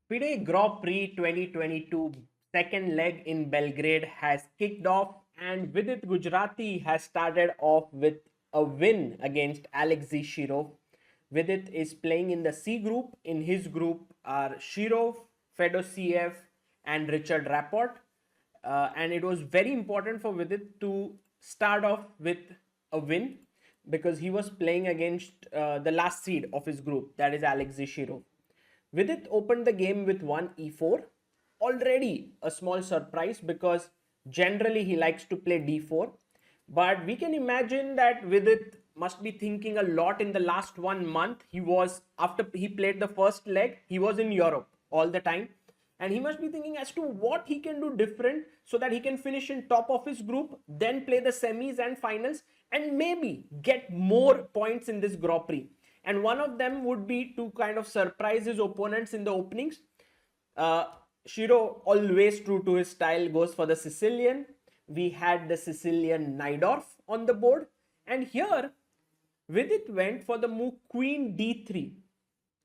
FIDE Grand Prix 2022 second leg in Belgrade has kicked off, and Vidit Gujrathi has started off with a win against Alexei Shirov. Vidit is playing in the C group. In his group are Shirov, Fedosiev, and Richard Rapport. And it was very important for Vidit to start off with a win because he was playing against the last seed of his group, that is Alexei Shirov. Vidit opened the game with one e4, already a small surprise because generally he likes to play d4. But we can imagine that Vidit must be thinking a lot in the last 1 month. After he played the first leg, he was in Europe all the time. And he must be thinking as to what he can do different so that he can finish in top of his group, then play the semis and finals, and maybe get more points in this Grand Prix. And one of them would be to kind of surprise his opponents in the openings. Shiro, always true to his style, goes for the Sicilian. We had the Sicilian Najdorf on the board. And here, Vidit went for the move Queen D3.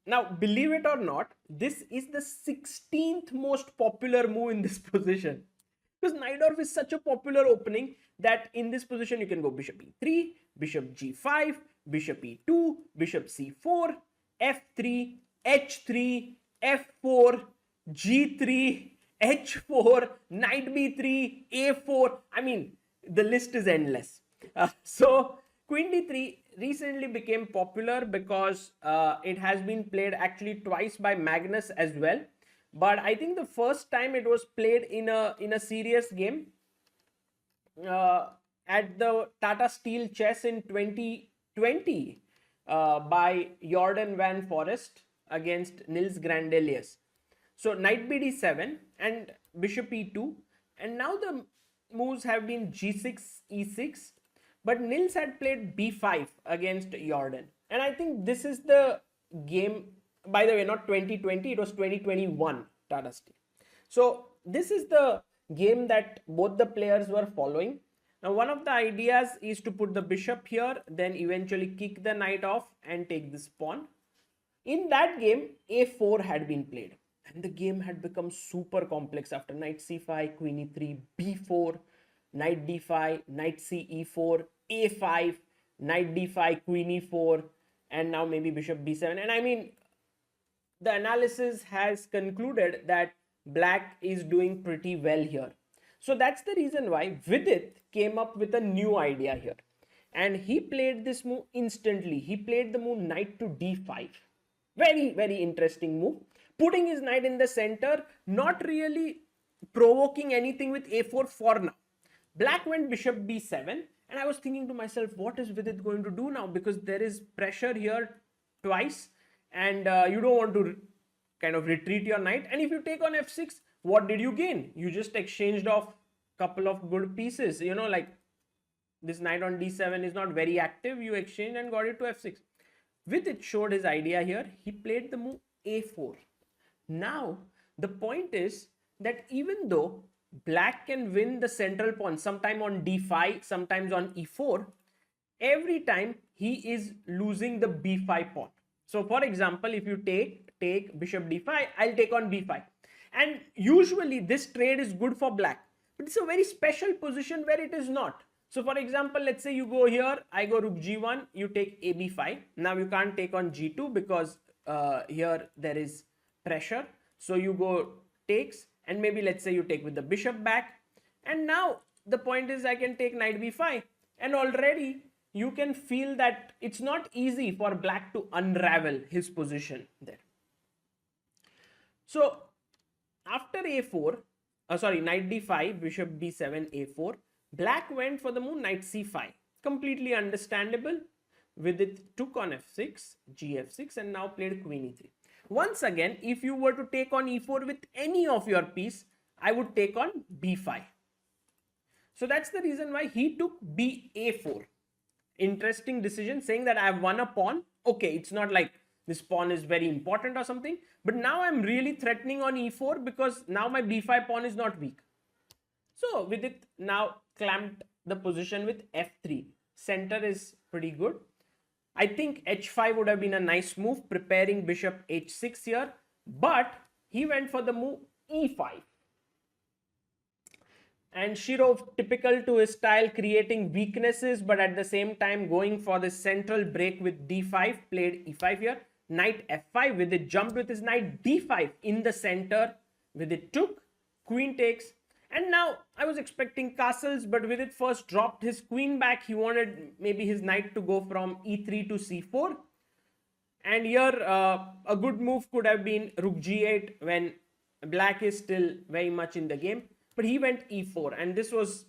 Now, believe it or not, this is the 16th most popular move in this position. Because Najdorf is such a popular opening that in this position you can go Bishop E3, Bishop G5, Bishop E2, Bishop C4, F3, H3, F4, G3, H4, Knight B3, A4. I mean, the list is endless. So Queen D3 recently became popular because it has been played actually twice by Magnus as well. But I think the first time it was played in a serious game at the Tata Steel Chess in 2020 by Jordan Van Forest against Nils Grandelius. So Knight BD7 and Bishop E2, and now the moves have been G6, E6, but Nils had played B5 against Jordan. And I think this is the game, by the way, not 2020, it was 2021 Tata Steel. So this is the game that both the players were following. Now one of the ideas is to put the bishop here, then eventually kick the knight off and take this pawn. In that game, A4 had been played. And the game had become super complex after knight c5, queen e3, b4, knight d5, knight c e4, a5, knight d5, queen e4, and now maybe bishop b7. And I mean, the analysis has concluded that black is doing pretty well here. So that's the reason why Vidit came up with a new idea here. And he played this move instantly. He played the move knight to d5. Very, very interesting move. Putting his knight in the center, not really provoking anything with a4 for now. Black went bishop b7, and I was thinking to myself, what is Vidit going to do now? Because there is pressure here twice, and you don't want to kind of retreat your knight. And if you take on f6, what did you gain? You just exchanged off a couple of good pieces. You know, like this knight on d7 is not very active. You exchange and got it to f6. Vidit showed his idea here. He played the move a4. Now, the point is that even though black can win the central pawn sometime on d5, sometimes on e4, every time he is losing the b5 pawn. So for example, if you take bishop d5, I'll take on b5. And usually this trade is good for black. But it's a very special position where it is not. So for example, let's say you go here, I go rook g1, you take a b5. Now you can't take on g2 because here there is pressure. So you go takes, and maybe let's say you take with the bishop back. And now the point is I can take knight b5, and already you can feel that it's not easy for black to unravel his position there. So after a4, knight d5, bishop b7, a4, black went for the move knight c5. Completely understandable. Vidit took on f6, gf6, and now played queen e3. Once again, if you were to take on e4 with any of your piece, I would take on b5. So that's the reason why he took ba4. Interesting decision, saying that I have won a pawn. Okay, it's not like this pawn is very important or something, but now I'm really threatening on e4 because now my b5 pawn is not weak. So Vidit now clamped the position with f3. Center is pretty good. I think h5 would have been a nice move, preparing bishop h6 here. But he went for the move e5. And Shirov, typical to his style, creating weaknesses, but at the same time going for the central break with d5, played e5 here. Knight f5, with it jumped with his knight d5 in the center, with it took, queen takes. And now I was expecting castles, but with it first dropped his queen back. He wanted maybe his knight to go from e3 to c4. And here a good move could have been rook g8 when black is still very much in the game. But he went e4, and this was,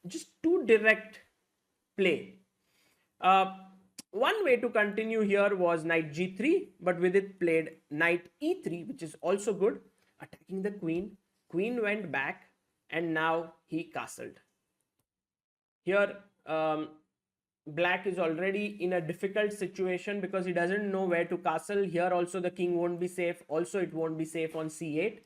just too direct play. One way to continue here was knight g3, but with it played knight e3, which is also good, attacking the queen. Queen went back, and now he castled. Here, black is already in a difficult situation because he doesn't know where to castle. Here also the king won't be safe. Also, it won't be safe on c8.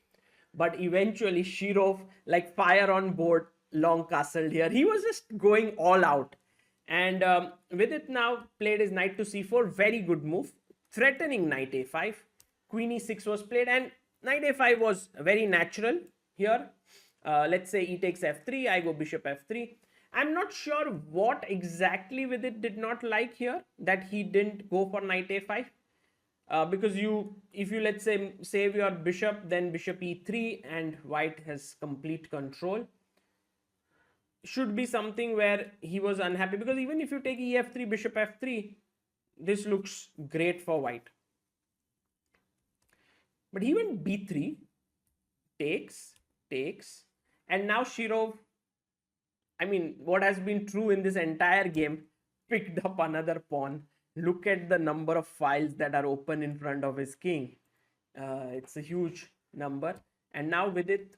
But eventually Shirov, like fire on board, long castled here. He was just going all out. And with it now, played his knight to c4. Very good move. Threatening knight a5. Queen e6 was played, and knight a5 was very natural here. Let's say e takes f3. I go bishop f3. I'm not sure what exactly with it did not like here, that he didn't go for knight a5. Because if you let's say save your bishop, then bishop e3, and white has complete control. Should be something where he was unhappy, because even if you take ef3, bishop f3, this looks great for white. But he went b3, takes, and now Shirov, I mean, what has been true in this entire game, picked up another pawn. Look at the number of files that are open in front of his king. It's a huge number. And now with it,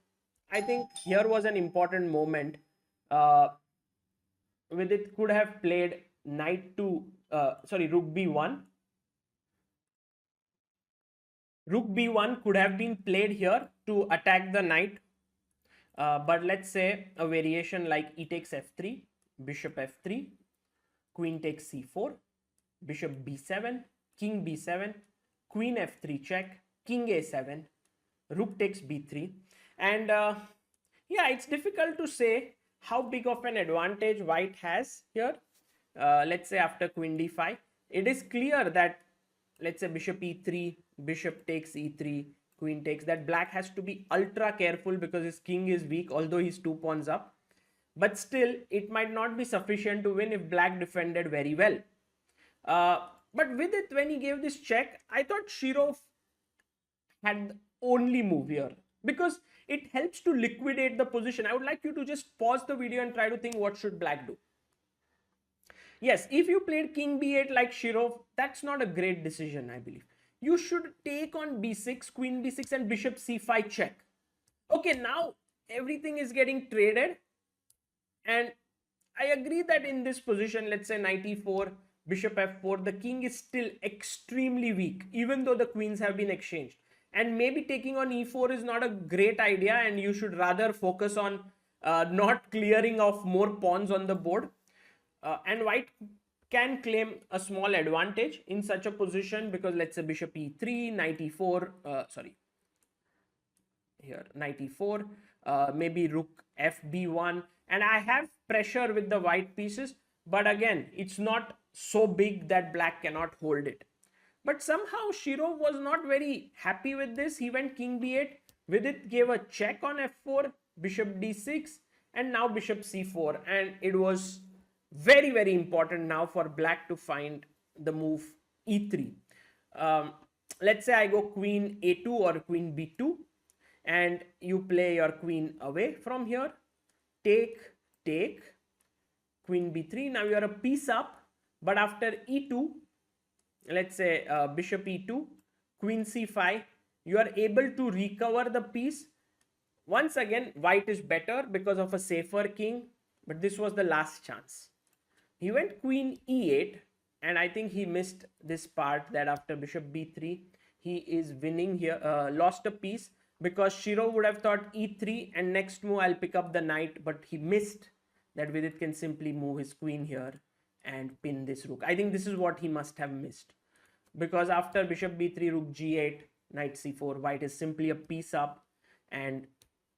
I think here was an important moment. With it could have played knight to, rook b1. Rook b1 could have been played here to attack the knight. But let's say a variation like e takes f3, bishop f3, queen takes c4, bishop b7, king b7, queen f3 check, king a7, rook takes b3. And yeah, it's difficult to say how big of an advantage white has here. Let's say after queen d5, it is clear that, let's say bishop e3, bishop takes e3, queen takes, that black has to be ultra careful because his king is weak, although he's 2 pawns up. But still, it might not be sufficient to win if black defended very well. But with it, when he gave this check, I thought Shirov had the only move here, because it helps to liquidate the position. I would like you to just pause the video and try to think, what should black do? Yes, if you played king b8 like Shirov, that's not a great decision, I believe. You should take on b6, queen b6, and bishop c5 check. Okay, now everything is getting traded. And I agree that in this position, let's say knight e4, bishop f4, the king is still extremely weak, even though the queens have been exchanged. And maybe taking on e4 is not a great idea, and you should rather focus on not clearing off more pawns on the board. And white can claim a small advantage in such a position, because let's say bishop e3, knight e4, knight e4, maybe rook fb1, and I have pressure with the white pieces, but again, it's not so big that black cannot hold it. But somehow Shirov was not very happy with this. He went king b8, with it gave a check on f4, bishop d6, and now bishop c4, and it was very, very important now for black to find the move e3. Let's say I go queen a2 or queen b2, and you play your queen away from here. Take, queen b3. Now you are a piece up, but after e2, let's say bishop e2, queen c5, you are able to recover the piece. Once again, white is better because of a safer king, but this was the last chance. He went queen e8, and I think he missed this part, that after bishop b3, he is winning here, lost a piece, because Shirov would have thought e3, and next move I'll pick up the knight, but he missed that. With it can simply move his queen here and pin this rook. I think this is what he must have missed, because after bishop b3, rook g8, knight c4. White is simply a piece up, and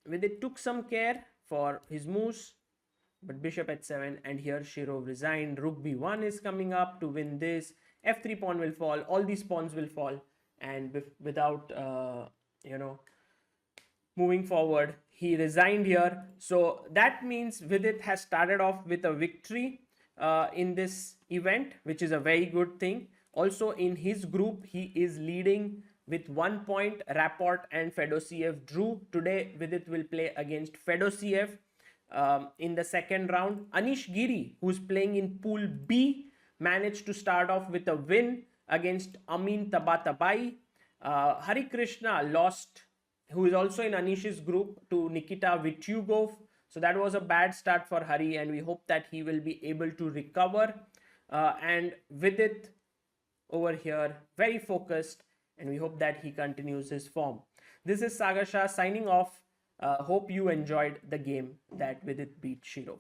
Vidit took some care for his moves, but bishop h7, and here Shirov resigned. Rook b1 is coming up to win this. f3 pawn will fall. All these pawns will fall, and without moving forward, he resigned here. So that means Vidit has started off with a victory in this event, which is a very good thing. Also in his group, he is leading with 1 point. Rapport and Fedosiev drew. Today Vidit will play against Fedosiev in the second round. Anish Giri, who's playing in Pool B, managed to start off with a win against Amin Tabatabai. Hari Krishna lost, who is also in Anish's group, to Nikita Vityugov. So that was a bad start for Hari, and we hope that he will be able to recover. And Vidit over here, very focused, and we hope that he continues his form. This is Sagar Shah signing off. Hope you enjoyed the game that Vidit beat Shirov.